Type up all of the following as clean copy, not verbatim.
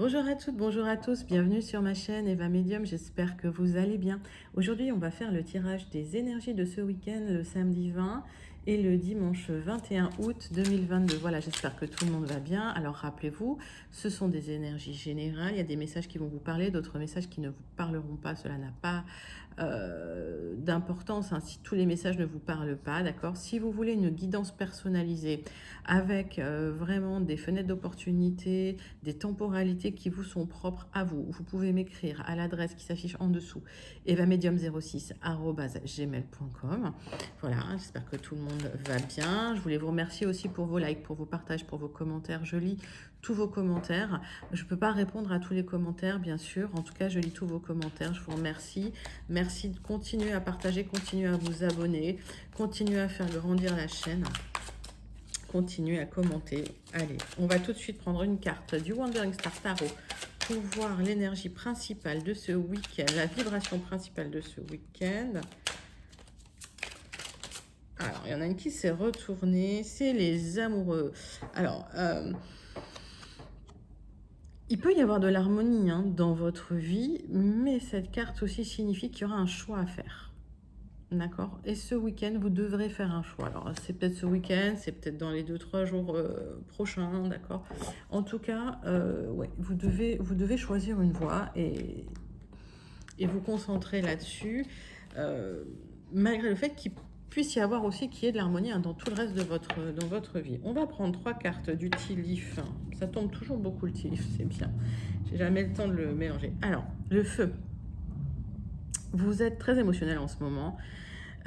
Bonjour à toutes, bonjour à tous, bienvenue sur ma chaîne Eva Medium, j'espère que vous allez bien. Aujourd'hui, on va faire le tirage des énergies de ce week-end, le samedi 20 et le dimanche 21 août 2022. Voilà, j'espère que tout le monde va bien. Alors rappelez-vous, ce sont des énergies générales, il y a des messages qui vont vous parler, d'autres messages qui ne vous parleront pas, cela n'a pas d'importance, hein, si tous les messages ne vous parlent pas, d'accord. Si vous voulez une guidance personnalisée avec vraiment des fenêtres d'opportunité, des temporalités qui vous sont propres à vous, vous pouvez m'écrire à l'adresse qui s'affiche en dessous, evamedium06@gmail.com. Voilà, j'espère que tout le monde va bien. Je voulais vous remercier aussi pour vos likes, pour vos partages, pour vos commentaires. Je lis tous vos commentaires. Je ne peux pas répondre à tous les commentaires, bien sûr. En tout cas, je lis tous vos commentaires. Je vous remercie. Merci de continuer à partager, continuer à vous abonner, continuer à faire grandir la chaîne, continuer à commenter. Allez, on va tout de suite prendre une carte du Wandering Star Tarot pour voir l'énergie principale de ce week-end, la vibration principale de ce week-end. Alors, il y en a une qui s'est retournée, c'est les amoureux. Alors, il peut y avoir de l'harmonie dans votre vie, mais cette carte aussi signifie qu'il y aura un choix à faire. D'accord. Et ce week-end, vous devrez faire un choix. Alors, c'est peut-être ce week-end, c'est peut-être dans les 2-3 jours prochains, d'accord. En tout cas, ouais, vous devez choisir une voie et vous concentrer là-dessus, malgré le fait qu'il puisse y avoir aussi qu'il y ait de l'harmonie dans tout le reste de dans votre vie. On va prendre 3 cartes du Tilif. Ça tombe toujours beaucoup le Tilif, c'est bien. J'ai jamais le temps de le mélanger. Alors, le feu. Vous êtes très émotionnel en ce moment.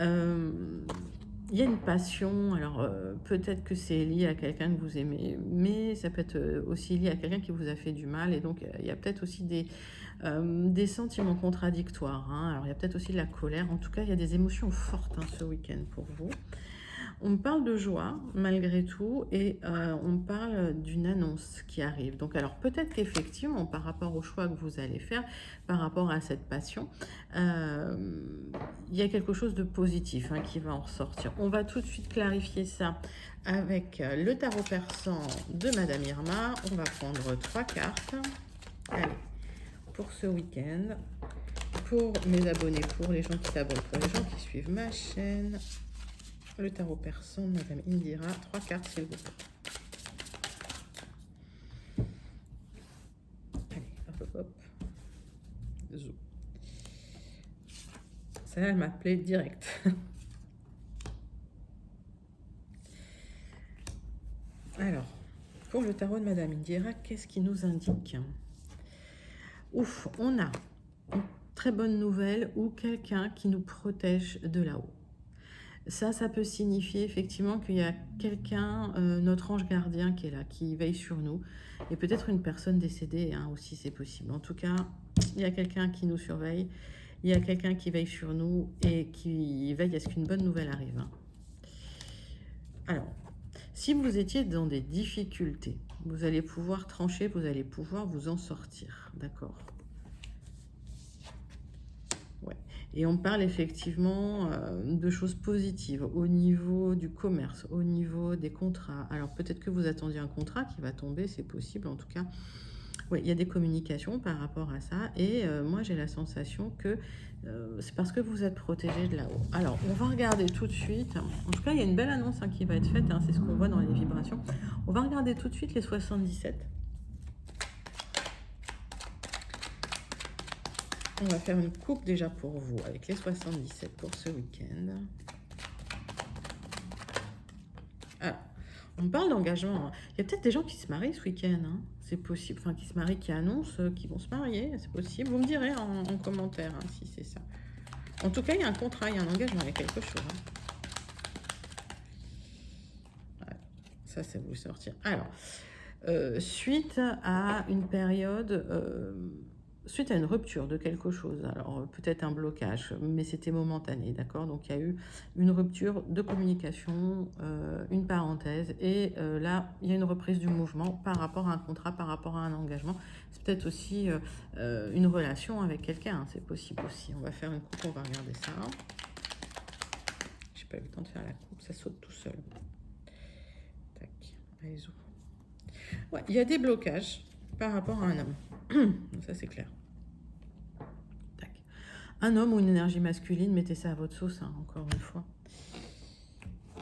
Il y a une passion, alors peut-être que c'est lié à quelqu'un que vous aimez, mais ça peut être aussi lié à quelqu'un qui vous a fait du mal, et donc il y a peut-être aussi des sentiments contradictoires, hein. Alors il y a peut-être aussi de la colère, en tout cas il y a des émotions fortes ce week-end pour vous. On parle de joie malgré tout et on parle d'une annonce qui arrive. Donc alors peut-être qu'effectivement par rapport au choix que vous allez faire, par rapport à cette passion, il y a quelque chose de positif qui va en ressortir. On va tout de suite clarifier ça avec le tarot persan de Madame Irma. On va prendre 3 cartes. Allez, pour ce week-end, pour mes abonnés, pour les gens qui s'abonnent, pour les gens qui suivent ma chaîne. Le tarot persan de Madame Indira, 3 cartes s'il vous plaît. Allez, hop hop hop. Zou. Ça, elle m'appelait direct. Alors, pour le tarot de Madame Indira, qu'est-ce qui nous indique? Ouf, on a une très bonne nouvelle ou quelqu'un qui nous protège de là-haut. Ça peut signifier effectivement qu'il y a quelqu'un, notre ange gardien qui est là, qui veille sur nous. Et peut-être une personne décédée aussi, c'est possible. En tout cas, il y a quelqu'un qui nous surveille. Il y a quelqu'un qui veille sur nous et qui veille à ce qu'une bonne nouvelle arrive. Alors, si vous étiez dans des difficultés, vous allez pouvoir trancher, vous allez pouvoir vous en sortir. D'accord? Ouais. Et on parle effectivement de choses positives au niveau du commerce, au niveau des contrats. Alors peut-être que vous attendiez un contrat qui va tomber, c'est possible. En tout cas, oui, il y a des communications par rapport à ça. Et moi, j'ai la sensation que c'est parce que vous êtes protégé de là-haut. Alors, on va regarder tout de suite. En tout cas, il y a une belle annonce qui va être faite. C'est ce qu'on voit dans les vibrations. On va regarder tout de suite les 77. On va faire une coupe déjà pour vous avec les 77 pour ce week-end. Alors, on parle d'engagement. Il y a peut-être des gens qui se marient ce week-end. C'est possible. Enfin, qui se marient, qui annoncent qu'ils vont se marier. C'est possible. Vous me direz en commentaire si c'est ça. En tout cas, il y a un contrat, il y a un engagement, il y a quelque chose. Ouais, ça vous sortir. Alors, suite à une période... suite à une rupture de quelque chose, alors peut-être un blocage, mais c'était momentané, d'accord? Donc il y a eu une rupture de communication, une parenthèse, et là, il y a une reprise du mouvement par rapport à un contrat, par rapport à un engagement. C'est peut-être aussi une relation avec quelqu'un, c'est possible aussi. On va faire une coupe, on va regarder ça. J'ai pas eu le temps de faire la coupe, ça saute tout seul. Tac, allez-y. Ouais, il y a des blocages. par rapport à un homme. Ça, c'est clair. Tac. Un homme ou une énergie masculine, mettez ça à votre sauce, hein, encore une fois.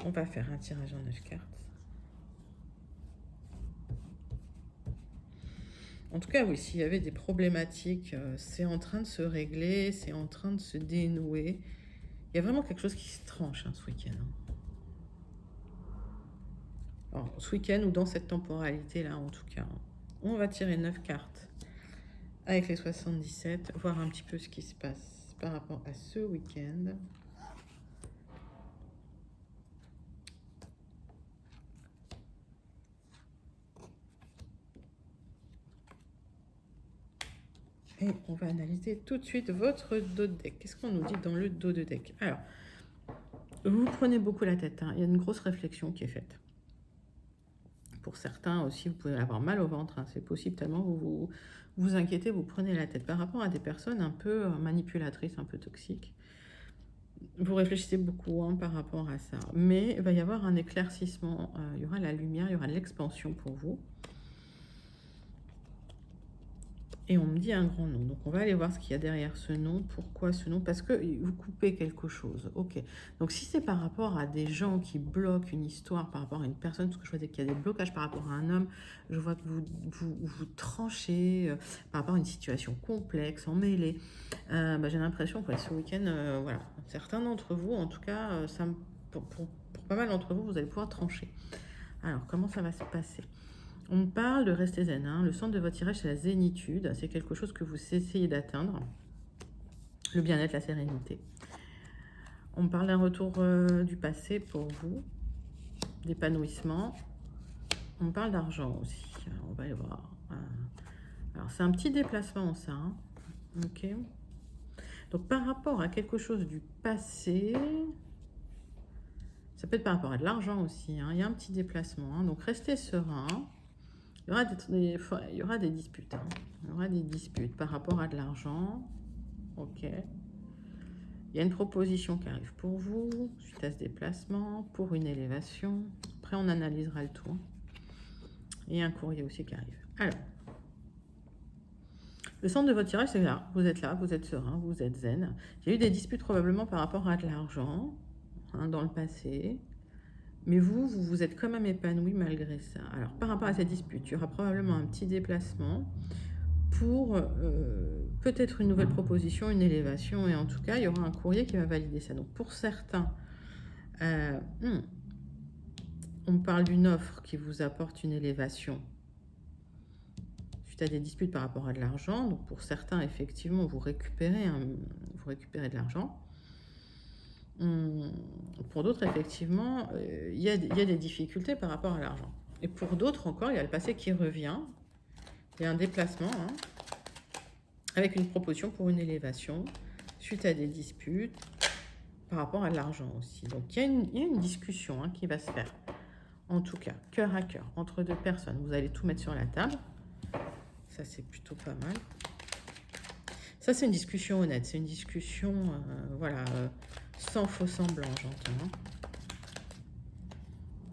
On va faire un tirage en 9 cartes. En tout cas, oui, s'il y avait des problématiques, c'est en train de se régler, c'est en train de se dénouer. Il y a vraiment quelque chose qui se tranche, hein, ce week-end. Alors, ce week-end ou dans cette temporalité-là, en tout cas. On va tirer 9 cartes avec les 77, voir un petit peu ce qui se passe par rapport à ce week-end. Et on va analyser tout de suite votre dos de deck. Qu'est-ce qu'on nous dit dans le dos de deck? Alors, vous prenez beaucoup la tête, hein. Il y a une grosse réflexion qui est faite. Pour certains aussi, vous pouvez avoir mal au ventre, hein. C'est possible tellement vous inquiétez, vous prenez la tête par rapport à des personnes un peu manipulatrices, un peu toxiques. Vous réfléchissez beaucoup, hein, par rapport à ça. Mais il va y avoir un éclaircissement, il y aura la lumière, il y aura de l'expansion pour vous. Et on me dit un grand nom. Donc, on va aller voir ce qu'il y a derrière ce nom. Pourquoi ce nom? Parce que vous coupez quelque chose. Ok. Donc, si c'est par rapport à des gens qui bloquent une histoire, par rapport à une personne, parce que je vois qu'il y a des blocages par rapport à un homme, je vois que vous tranchez par rapport à une situation complexe, emmêlée. J'ai l'impression que ce week-end, voilà, certains d'entre vous, en tout cas, pour pas mal d'entre vous, vous allez pouvoir trancher. Alors, comment ça va se passer? On parle de rester zen, hein. Le centre de votre tirage, c'est la zénitude. C'est quelque chose que vous essayez d'atteindre. Le bien-être, la sérénité. On parle d'un retour du passé pour vous. D'épanouissement. On parle d'argent aussi. Alors, on va aller voir. Alors, c'est un petit déplacement, ça, hein. Ok. Donc, par rapport à quelque chose du passé... Ça peut être par rapport à de l'argent aussi, hein. Il y a un petit déplacement, hein. Donc, restez serein. Il y aura des disputes. Hein. Il y aura des disputes par rapport à de l'argent. Ok. Il y a une proposition qui arrive pour vous, suite à ce déplacement, pour une élévation. Après, on analysera le tout. Et un courrier aussi qui arrive. Alors, le centre de votre tirage, c'est là. Vous êtes serein, vous êtes zen. Il y a eu des disputes probablement par rapport à de l'argent, hein, dans le passé. Mais vous êtes quand même épanoui malgré ça. Alors, par rapport à cette dispute, il y aura probablement un petit déplacement pour peut-être une nouvelle proposition, une élévation. Et en tout cas, il y aura un courrier qui va valider ça. Donc, pour certains, on parle d'une offre qui vous apporte une élévation suite à des disputes par rapport à de l'argent. Donc, pour certains, effectivement, vous récupérez de l'argent. Pour d'autres, effectivement, il y a des difficultés par rapport à l'argent. Et pour d'autres encore, il y a le passé qui revient. Il y a un déplacement, hein, avec une proposition pour une élévation suite à des disputes par rapport à l'argent aussi. Donc, il y a une discussion, hein, qui va se faire. En tout cas, cœur à cœur, entre deux personnes. Vous allez tout mettre sur la table. Ça, c'est plutôt pas mal. Ça, c'est une discussion honnête. C'est une discussion, voilà... sans faux semblant, j'entends.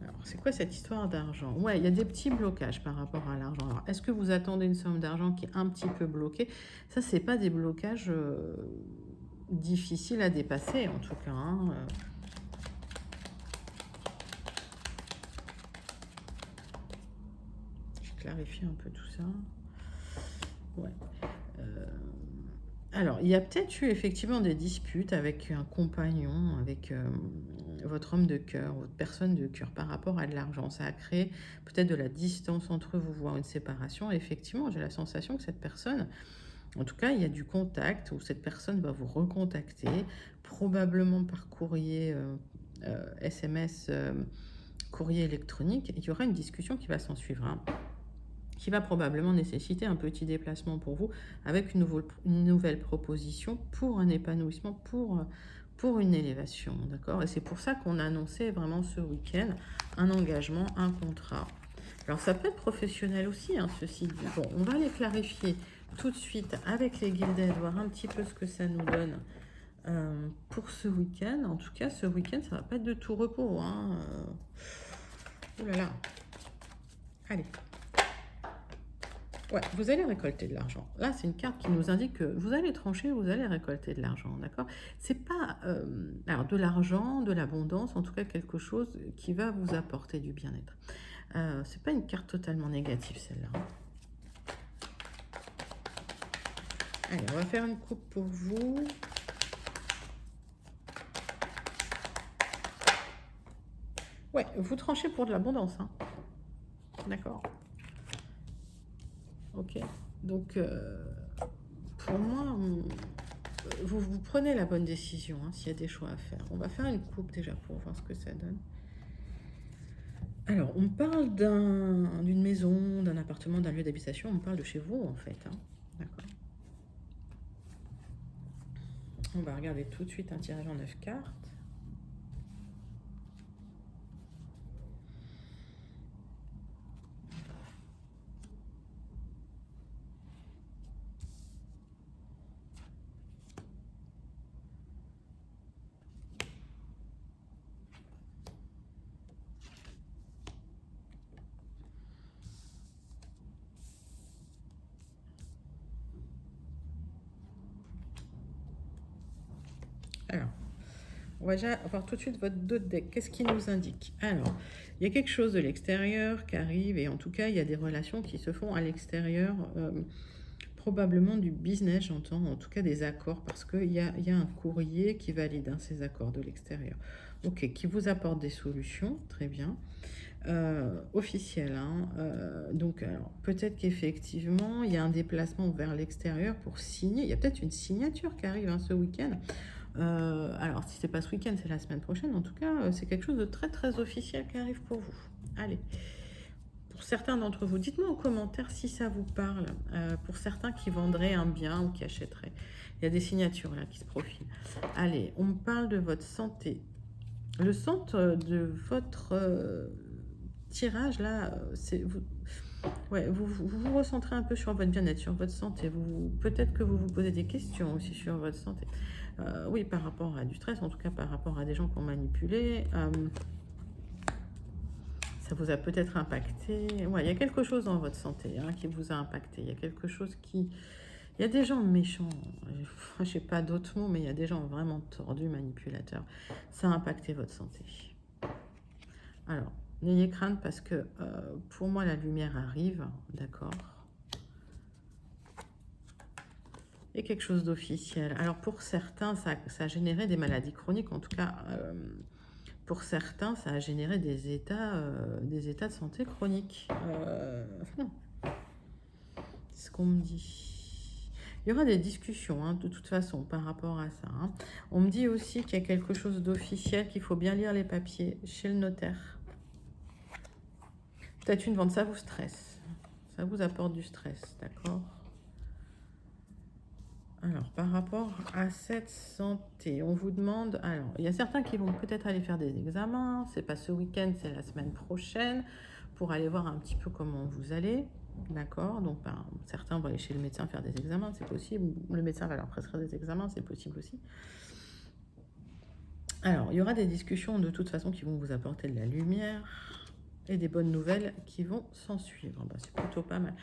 Alors, c'est quoi cette histoire d'argent? Ouais, il y a des petits blocages par rapport à l'argent. Alors, est-ce que vous attendez une somme d'argent qui est un petit peu bloquée? Ça, c'est pas des blocages difficiles à dépasser, en tout cas, hein. Je clarifie un peu tout ça. Ouais. Alors, il y a peut-être eu effectivement des disputes avec un compagnon, avec votre homme de cœur, votre personne de cœur par rapport à de l'argent. Ça a créé peut-être de la distance entre vous, voire une séparation. Et effectivement, j'ai la sensation que cette personne, en tout cas, il y a du contact, ou cette personne va vous recontacter, probablement par courrier, SMS, courrier électronique. Il y aura une discussion qui va s'en suivre, hein, qui va probablement nécessiter un petit déplacement pour vous, avec une nouvelle proposition pour un épanouissement, pour une élévation, d'accord? Et c'est pour ça qu'on a annoncé vraiment ce week-end un engagement, un contrat. Alors, ça peut être professionnel aussi, hein, ceci dit. Bon, on va les clarifier tout de suite avec les guildes, voir un petit peu ce que ça nous donne pour ce week-end. En tout cas, ce week-end, ça va pas être de tout repos, hein. Oh là là. Allez. Ouais, vous allez récolter de l'argent. Là, c'est une carte qui nous indique que vous allez trancher, vous allez récolter de l'argent, d'accord? C'est pas alors de l'argent, de l'abondance, en tout cas quelque chose qui va vous apporter du bien-être. C'est pas une carte totalement négative celle-là, hein. Allez, on va faire une coupe pour vous. Ouais, vous tranchez pour de l'abondance, hein. D'accord. Ok. Donc, pour moi, vous prenez la bonne décision, hein, s'il y a des choix à faire. On va faire une coupe déjà pour voir ce que ça donne. Alors, on parle d'une maison, d'un appartement, d'un lieu d'habitation. On parle de chez vous, en fait, hein. D'accord. On va regarder tout de suite un tirage en 9 cartes. Alors, on va déjà voir tout de suite votre dos de deck. Qu'est-ce qui nous indique? Alors, il y a quelque chose de l'extérieur qui arrive, et en tout cas, il y a des relations qui se font à l'extérieur, probablement du business, j'entends, en tout cas des accords, parce qu'il y a un courrier qui valide, hein, ces accords de l'extérieur. Ok, qui vous apporte des solutions, très bien. Officiel, hein. Donc, alors, peut-être qu'effectivement, il y a un déplacement vers l'extérieur pour signer. Il y a peut-être une signature qui arrive, hein, ce week-end. Alors, si c'est pas ce week-end, c'est la semaine prochaine. En tout cas, c'est quelque chose de très très officiel qui arrive pour vous. Allez. Pour certains d'entre vous, dites-moi en commentaire si ça vous parle. Pour certains qui vendraient un bien ou qui achèteraient. Il y a des signatures là qui se profilent. Allez, on me parle de votre santé. Le centre de votre tirage là, c'est vous. Ouais, vous recentrez un peu sur votre bien-être, sur votre santé. Peut-être que vous vous posez des questions aussi sur votre santé. Oui, par rapport à du stress, en tout cas par rapport à des gens qui ont manipulé. Ça vous a peut-être impacté. Ouais, il y a quelque chose dans votre santé, hein, qui vous a impacté. Il y a quelque chose qui... Il y a des gens méchants. Je sais pas d'autres mots, mais il y a des gens vraiment tordus, manipulateurs. Ça a impacté votre santé. Alors, n'ayez crainte parce que pour moi, la lumière arrive, d'accord? Et quelque chose d'officiel. Alors, pour certains, ça a généré des maladies chroniques. En tout cas, pour certains, ça a généré des états de santé chroniques. C'est ce qu'on me dit. Il y aura des discussions, hein, de toute façon, par rapport à ça, hein. On me dit aussi qu'il y a quelque chose d'officiel, qu'il faut bien lire les papiers chez le notaire. Peut-être une vente, ça vous stresse. Ça vous apporte du stress, d'accord? Alors, par rapport à cette santé, on vous demande... Alors, il y a certains qui vont peut-être aller faire des examens. C'est pas ce week-end, c'est la semaine prochaine, pour aller voir un petit peu comment vous allez. D'accord? Donc, ben, certains vont aller chez le médecin faire des examens, c'est possible. Le médecin va leur prescrire des examens, c'est possible aussi. Alors, il y aura des discussions de toute façon qui vont vous apporter de la lumière et des bonnes nouvelles qui vont s'en suivre. Ben, c'est plutôt pas mal.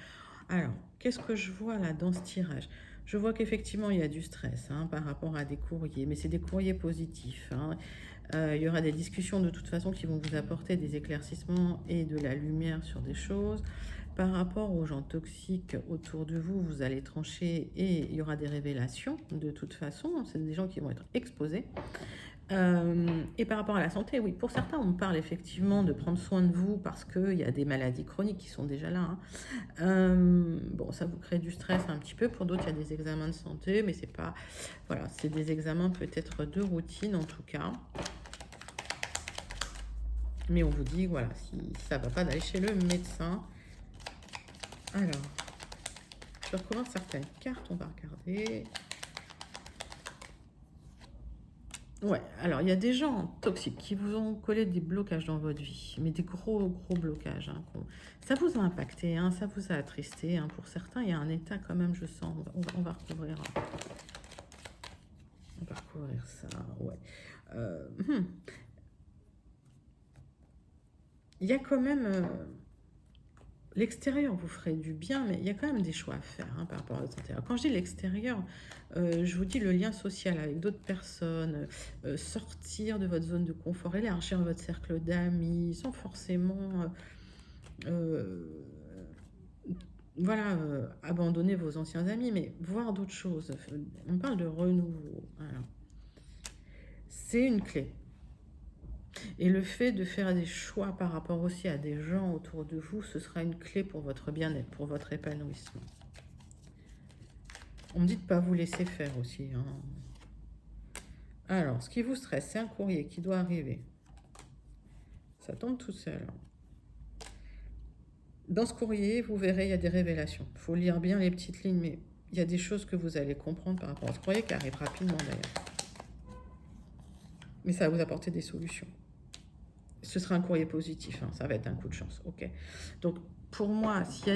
Alors, qu'est-ce que je vois là dans ce tirage? Je vois qu'effectivement, il y a du stress, hein, par rapport à des courriers, mais c'est des courriers positifs, hein. Il y aura des discussions de toute façon qui vont vous apporter des éclaircissements et de la lumière sur des choses. Par rapport aux gens toxiques autour de vous, vous allez trancher et il y aura des révélations de toute façon. C'est des gens qui vont être exposés. Et par rapport à la santé, oui, pour certains, on parle effectivement de prendre soin de vous parce qu'il y a des maladies chroniques qui sont déjà là, hein. Bon, ça vous crée du stress un petit peu. Pour d'autres, il y a des examens de santé, mais c'est pas... Voilà, c'est des examens peut-être de routine en tout cas. Mais on vous dit, voilà, si ça va pas, d'aller chez le médecin. Alors, je vais recouvrir certaines cartes, on va regarder. Ouais, alors il y a des gens toxiques qui vous ont collé des blocages dans votre vie, mais des gros blocages, hein, ça vous a impacté, hein, ça vous a attristé, hein. Pour certains, il y a un état quand même, je sens. On va recouvrir. On va recouvrir ça, ouais. Il y a quand même... l'extérieur vous ferait du bien, mais il y a quand même des choix à faire hein, par rapport à votre intérieur. Quand je dis l'extérieur, je vous dis le lien social avec d'autres personnes, sortir de votre zone de confort, élargir votre cercle d'amis, sans forcément euh, voilà, abandonner vos anciens amis, mais voir d'autres choses. On parle de renouveau. Voilà. C'est une clé. Et le fait de faire des choix par rapport aussi à des gens autour de vous, ce sera une clé pour votre bien-être, pour votre épanouissement. On me dit de ne pas vous laisser faire aussi. Hein. Alors, ce qui vous stresse, c'est un courrier qui doit arriver. Ça tombe tout seul. Dans ce courrier, vous verrez, il y a des révélations. Il faut lire bien les petites lignes, mais il y a des choses que vous allez comprendre par rapport à ce courrier qui arrive rapidement d'ailleurs. Mais ça va vous apporter des solutions. Ce sera un courrier positif, hein, ça va être un coup de chance, ok. Donc pour moi, s'il y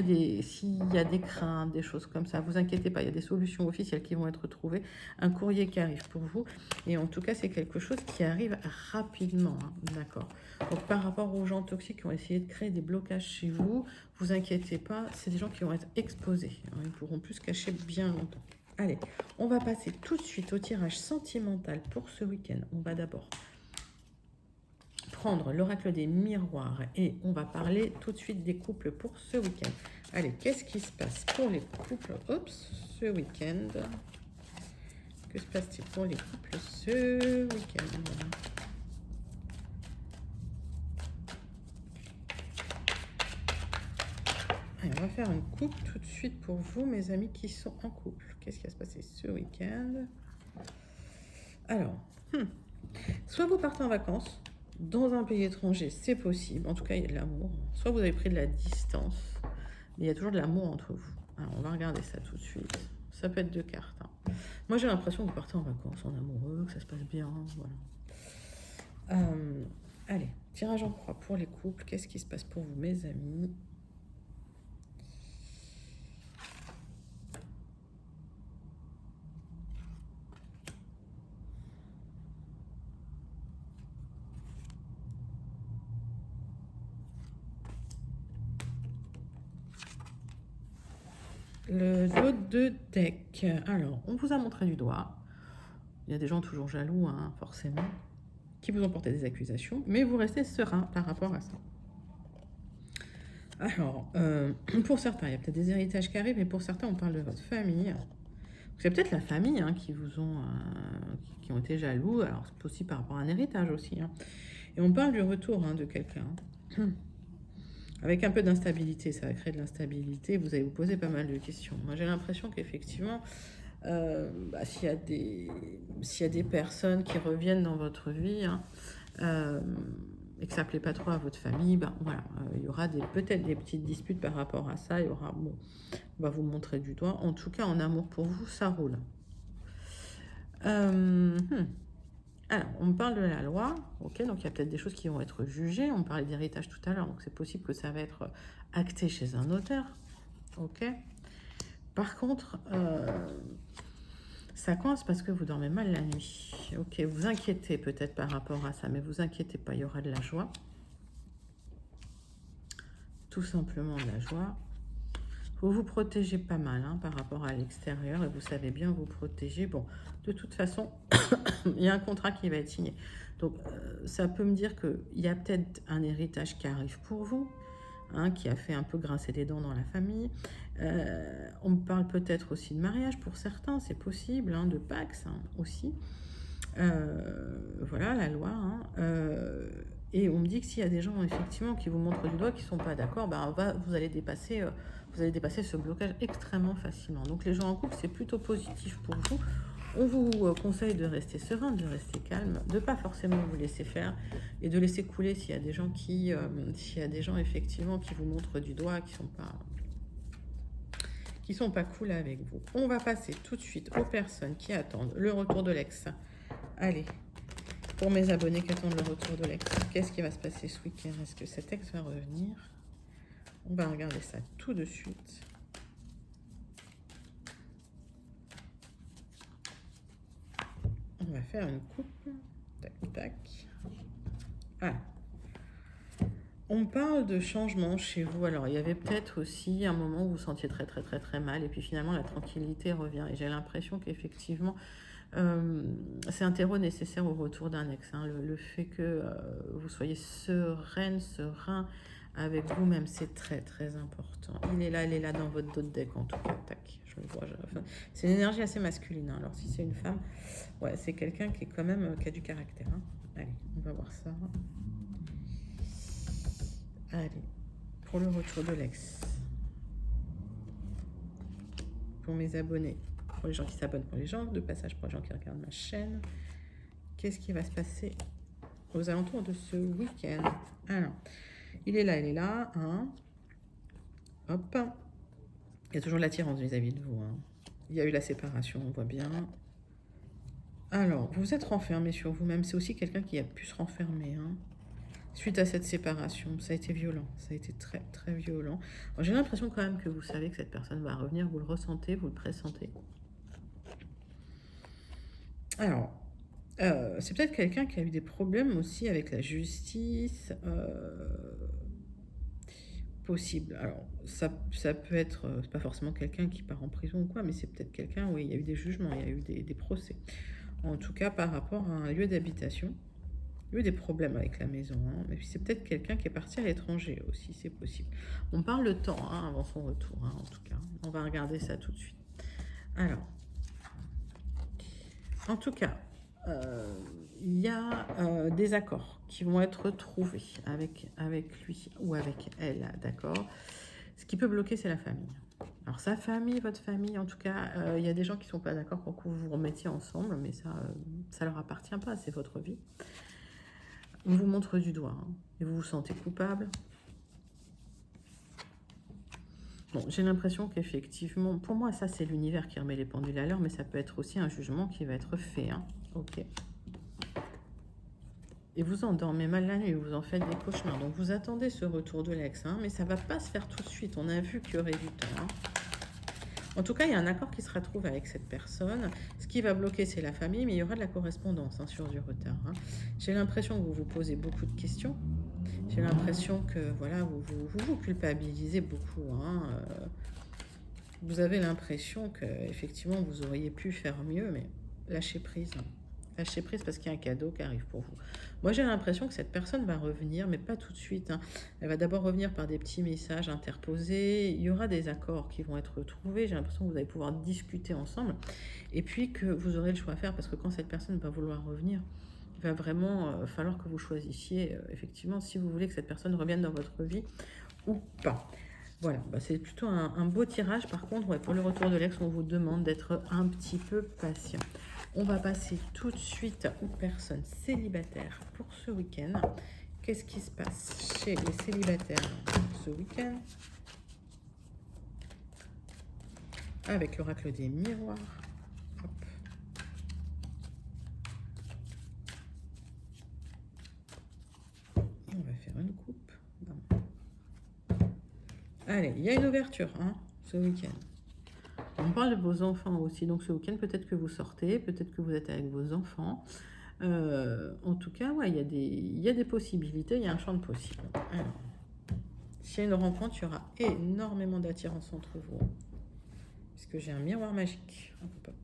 a des craintes, des choses comme ça, vous inquiétez pas, il y a des solutions officielles qui vont être trouvées, un courrier qui arrive pour vous, et en tout cas c'est quelque chose qui arrive rapidement, hein, d'accord. Donc par rapport aux gens toxiques qui ont essayé de créer des blocages chez vous, vous inquiétez pas, c'est des gens qui vont être exposés, hein, ils pourront plus se cacher bien longtemps. Allez, on va passer tout de suite au tirage sentimental pour ce week-end. On va d'abord prendre l'oracle des miroirs et on va parler tout de suite des couples pour ce week-end. Allez, qu'est-ce qui se passe pour les couples ce week-end? Que se passe-t-il pour les couples ce week-end? Allez, on va faire une coupe tout de suite pour vous, mes amis qui sont en couple. Qu'est-ce qui va se passer ce week-end? Alors, soit vous partez en vacances, dans un pays étranger, c'est possible. En tout cas, il y a de l'amour. Soit vous avez pris de la distance, mais il y a toujours de l'amour entre vous. Alors, on va regarder ça tout de suite. Ça peut être deux cartes. Hein. Moi, j'ai l'impression que vous partez en vacances, en amoureux, que ça se passe bien. Voilà. Allez, tirage en croix pour les couples. Qu'est-ce qui se passe pour vous, mes amis? Le dos de deck. Alors, on vous a montré du doigt. Il y a des gens toujours jaloux, hein, forcément, qui vous ont porté des accusations, mais vous restez serein par rapport à ça. Alors, pour certains, il y a peut-être des héritages qui arrivent, mais pour certains, on parle de votre famille. C'est peut-être la famille hein, qui vous qui ont été jaloux. Alors, c'est aussi par rapport à un héritage aussi. Hein. Et on parle du retour hein, de quelqu'un. Avec un peu d'instabilité, ça va créer de l'instabilité. Vous allez vous poser pas mal de questions. Moi, j'ai l'impression qu'effectivement, s'il y a des personnes qui reviennent dans votre vie hein, et que ça ne plaît pas trop à votre famille, voilà, il y aura peut-être des petites disputes par rapport à ça. Il y aura, bon, on va vous montrer du doigt. En tout cas, en amour pour vous, ça roule. Alors, on me parle de la loi, ok, donc il y a peut-être des choses qui vont être jugées. On parlait d'héritage tout à l'heure, donc c'est possible que ça va être acté chez un notaire, ok. Par contre, ça coince parce que vous dormez mal la nuit, ok. Vous inquiétez peut-être par rapport à ça, mais vous inquiétez pas, il y aura de la joie, tout simplement de la joie. Vous vous protégez pas mal hein, par rapport à l'extérieur et vous savez bien vous protéger. Bon, de toute façon, il y a un contrat qui va être signé. Donc, ça peut me dire qu'il y a peut-être un héritage qui arrive pour vous, hein, qui a fait un peu grincer des dents dans la famille. On me parle peut-être aussi de mariage pour certains, c'est possible, hein, de Pax hein, aussi. Voilà, la loi. Hein. Et on me dit que s'il y a des gens effectivement qui vous montrent du doigt, qui ne sont pas d'accord, vous allez dépasser ce blocage extrêmement facilement. Donc les gens en couple, c'est plutôt positif pour vous. On vous conseille de rester serein, de rester calme, de ne pas forcément vous laisser faire et de laisser couler s'il y a des gens effectivement qui vous montrent du doigt, qui sont pas cool avec vous. On va passer tout de suite aux personnes qui attendent le retour de l'ex. Allez, pour mes abonnés qui attendent le retour de l'ex, qu'est-ce qui va se passer ce week-end? Est-ce que cet ex va revenir? On va regarder ça tout de suite. On va faire une coupe. Tac, tac. Voilà. On parle de changement chez vous. Alors, il y avait peut-être aussi un moment où vous vous sentiez très, très, très, très mal. Et puis finalement, la tranquillité revient. Et j'ai l'impression qu'effectivement, c'est un terreau nécessaire au retour d'un ex. Hein. Le fait que vous soyez sereine, serein avec vous-même, c'est très, très important. Elle est là dans votre dos de deck en tout cas. Tac, je le vois. Enfin, c'est une énergie assez masculine. Hein. Alors, si c'est une femme, ouais, c'est quelqu'un qui est quand même qui a du caractère. Hein. Allez, on va voir ça. Allez, pour le retour de l'ex. Pour mes abonnés, pour les gens qui s'abonnent, pour les gens de passage, pour les gens qui regardent ma chaîne. Qu'est-ce qui va se passer aux alentours de ce week-end? Alors, il est là, hein. Hop. Il y a toujours l'attirance vis-à-vis de vous. Hein. Il y a eu la séparation, on voit bien. Alors, vous êtes renfermé sur vous-même. C'est aussi quelqu'un qui a pu se renfermer, hein. Suite à cette séparation, ça a été violent, ça a été très très violent. J'ai l'impression quand même que vous savez que cette personne va revenir, vous le ressentez, vous le pressentez. Alors, c'est peut-être quelqu'un qui a eu des problèmes aussi avec la justice. Possible. Alors, ça peut être, c'est pas forcément quelqu'un qui part en prison ou quoi, mais c'est peut-être quelqu'un où il y a eu des jugements, il y a eu des procès. En tout cas, par rapport à un lieu d'habitation. Il y a eu des problèmes avec la maison, hein. Et puis c'est peut-être quelqu'un qui est parti à l'étranger aussi, c'est possible. On parle de temps hein, avant son retour, hein, en tout cas. On va regarder ça tout de suite. Alors, en tout cas, il y a des accords qui vont être trouvés avec lui ou avec elle, d'accord. Ce qui peut bloquer, c'est la famille. Alors sa famille, votre famille, en tout cas, il y a des gens qui ne sont pas d'accord pour que vous vous remettiez ensemble, mais ça leur appartient pas, c'est votre vie. On vous montre du doigt hein, et vous vous sentez coupable. Bon, j'ai l'impression qu'effectivement, pour moi, ça c'est l'univers qui remet les pendules à l'heure, mais ça peut être aussi un jugement qui va être fait. Hein. Ok. Et vous endormez mal la nuit, vous en faites des cauchemars. Donc vous attendez ce retour de l'ex, hein, mais ça ne va pas se faire tout de suite. On a vu qu'il y aurait du temps. Hein. En tout cas, il y a un accord qui sera trouvé avec cette personne. Ce qui va bloquer, c'est la famille, mais il y aura de la correspondance hein, sur du retard. Hein. J'ai l'impression que vous vous posez beaucoup de questions. J'ai l'impression que voilà, vous culpabilisez beaucoup. Hein. Vous avez l'impression que effectivement vous auriez pu faire mieux, mais lâchez prise. Hein. Lâchez prise parce qu'il y a un cadeau qui arrive pour vous. Moi, j'ai l'impression que cette personne va revenir, mais pas tout de suite. Hein. Elle va d'abord revenir par des petits messages interposés. Il y aura des accords qui vont être trouvés. J'ai l'impression que vous allez pouvoir discuter ensemble. Et puis que vous aurez le choix à faire parce que quand cette personne va vouloir revenir, il va vraiment falloir que vous choisissiez effectivement si vous voulez que cette personne revienne dans votre vie ou pas. Voilà, bah c'est plutôt un beau tirage. Par contre, ouais, pour le retour de l'ex, on vous demande d'être un petit peu patient. On va passer tout de suite aux personnes célibataires pour ce week-end. Qu'est-ce qui se passe chez les célibataires ce week-end? Avec l'oracle des miroirs. Hop. Et on va faire une coupe. Allez, il y a une ouverture hein, ce week-end. On parle de vos enfants aussi. Donc ce week-end, peut-être que vous sortez, peut-être que vous êtes avec vos enfants. En tout cas, ouais, il y a des possibilités, il y a un champ de possibles. Alors, s'il y a une rencontre, il y aura énormément d'attirance entre vous. Puisque j'ai un miroir magique. Hop, hop.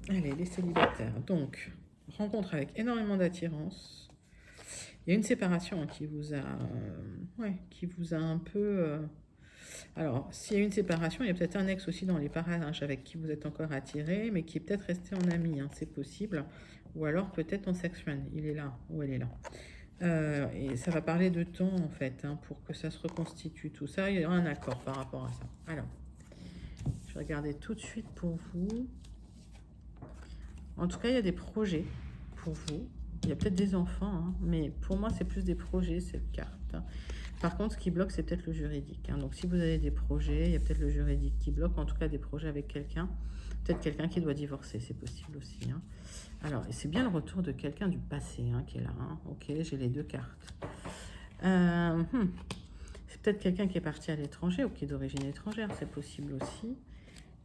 Allez, les célibataires. Donc, rencontre avec énormément d'attirance. Il y a une séparation qui vous a un peu... Alors, s'il y a une séparation, il y a peut-être un ex aussi dans les parages avec qui vous êtes encore attiré, mais qui est peut-être resté en ami, hein, c'est possible. Ou alors peut-être en sex friend, il est là, ou elle est là. Et ça va parler de temps, en fait, hein, pour que ça se reconstitue, tout ça. Il y aura un accord par rapport à ça. Alors, je vais regarder tout de suite pour vous. En tout cas, il y a des projets pour vous. Il y a peut-être des enfants, hein, mais pour moi, c'est plus des projets, cette carte. Par contre, ce qui bloque, c'est peut-être le juridique. Hein. Donc, si vous avez des projets, il y a peut-être le juridique qui bloque. En tout cas, des projets avec quelqu'un. Peut-être quelqu'un qui doit divorcer, c'est possible aussi. Hein. Alors, c'est bien le retour de quelqu'un du passé hein, qui est là. Hein. Ok, j'ai les deux cartes. peut-être quelqu'un qui est parti à l'étranger ou qui est d'origine étrangère, c'est possible aussi.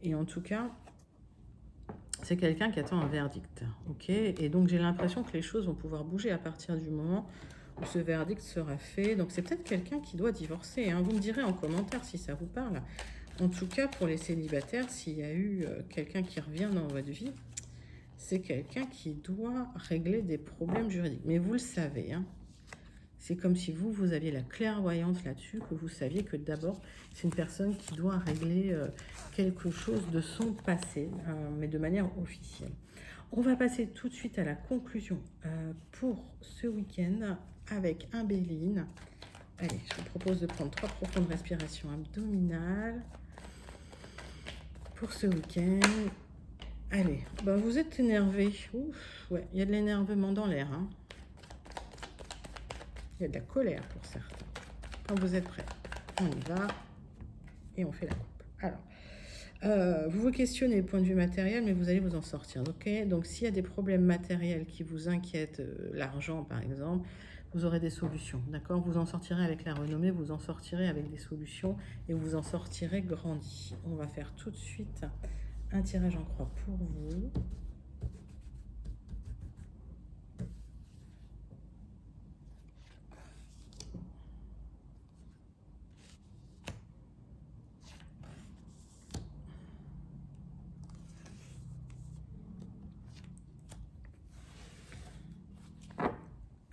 Et en tout cas, c'est quelqu'un qui attend un verdict. Ok. Et donc, j'ai l'impression que les choses vont pouvoir bouger à partir du moment où ce verdict sera fait. Donc, c'est peut-être quelqu'un qui doit divorcer, hein. Vous me direz en commentaire si ça vous parle. En tout cas, pour les célibataires, s'il y a eu quelqu'un qui revient dans votre vie, c'est quelqu'un qui doit régler des problèmes juridiques. Mais vous le savez, hein. C'est comme si vous aviez la clairvoyance là-dessus, que vous saviez que d'abord, c'est une personne qui doit régler quelque chose de son passé, mais de manière officielle. On va passer tout de suite à la conclusion pour ce week-end avec un Béline. Allez, je vous propose de prendre 3 profondes respirations abdominales pour ce week-end. Allez, bah vous êtes énervé. Ouf, ouais, il y a de l'énervement dans l'air, hein. Il y a de la colère pour certains. Quand vous êtes prêts, on y va et on fait la coupe. Alors, vous vous questionnez du point de vue matériel, mais vous allez vous en sortir. Ok. Donc, s'il y a des problèmes matériels qui vous inquiètent, l'argent par exemple, vous aurez des solutions. D'accord. Vous en sortirez avec la renommée, vous en sortirez avec des solutions et vous en sortirez grandi. On va faire tout de suite un tirage en croix pour vous.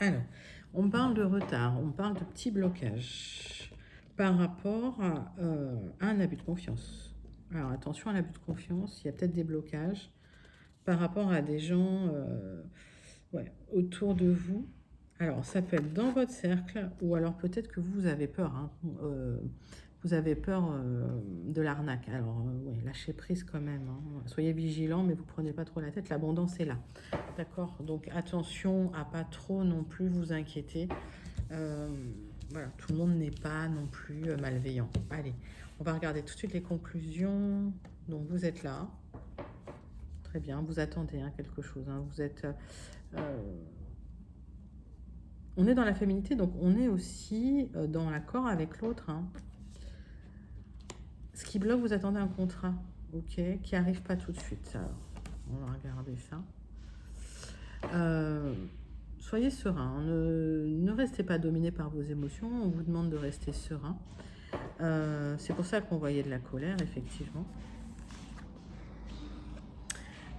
Alors, on parle de retard, on parle de petits blocages par rapport à un abus de confiance. Alors, attention à l'abus de confiance, il y a peut-être des blocages par rapport à des gens autour de vous. Alors, ça peut être dans votre cercle ou alors peut-être que vous avez peur, hein. Vous avez peur de l'arnaque. Alors, ouais, lâchez prise quand même, hein. Soyez vigilants, mais vous ne prenez pas trop la tête. L'abondance est là. D'accord. Donc, attention à pas trop non plus vous inquiéter. Voilà, tout le monde n'est pas non plus malveillant. Allez, on va regarder tout de suite les conclusions. Donc, vous êtes là. Très bien. Vous attendez quelque chose, hein. Vous êtes... on est dans la féminité, donc on est aussi dans l'accord avec l'autre, hein. Ce qui bloque, vous attendez un contrat, ok, qui arrive pas tout de suite. Alors, on va regarder ça. Soyez serein, ne restez pas dominé par vos émotions. On vous demande de rester serein. C'est pour ça qu'on voyait de la colère, effectivement.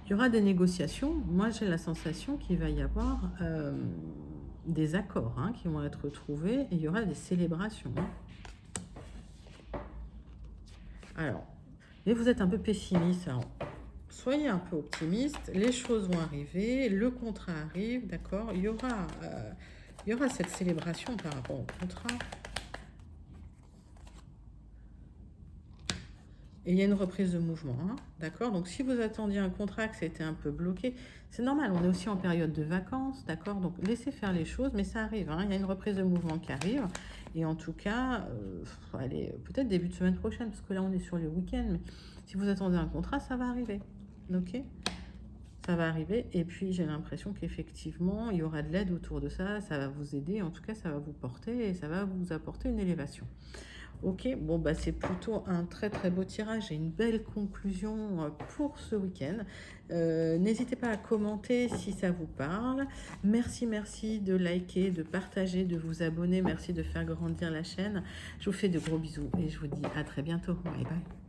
Il y aura des négociations. Moi, j'ai la sensation qu'il va y avoir des accords, hein, qui vont être trouvés et il y aura des célébrations, hein. Alors, mais vous êtes un peu pessimiste. Alors, soyez un peu optimiste. Les choses vont arriver. Le contrat arrive, d'accord. Il y aura cette célébration par rapport au contrat. Et il y a une reprise de mouvement, hein, d'accord. Donc, si vous attendiez un contrat que c'était un peu bloqué, c'est normal. On est aussi en période de vacances, d'accord. Donc, laissez faire les choses, mais ça arrive, hein. Il y a une reprise de mouvement qui arrive. Et en tout cas, allez, peut-être début de semaine prochaine, parce que là, on est sur les week-ends. Mais si vous attendez un contrat, ça va arriver, ok. Ça va arriver. Et puis, j'ai l'impression qu'effectivement, il y aura de l'aide autour de ça. Ça va vous aider. En tout cas, ça va vous porter et ça va vous apporter une élévation. Ok, bon, bah, c'est plutôt un très très beau tirage et une belle conclusion pour ce week-end. N'hésitez pas à commenter si ça vous parle. Merci de liker, de partager, de vous abonner. Merci de faire grandir la chaîne. Je vous fais de gros bisous et je vous dis à très bientôt. Bye bye.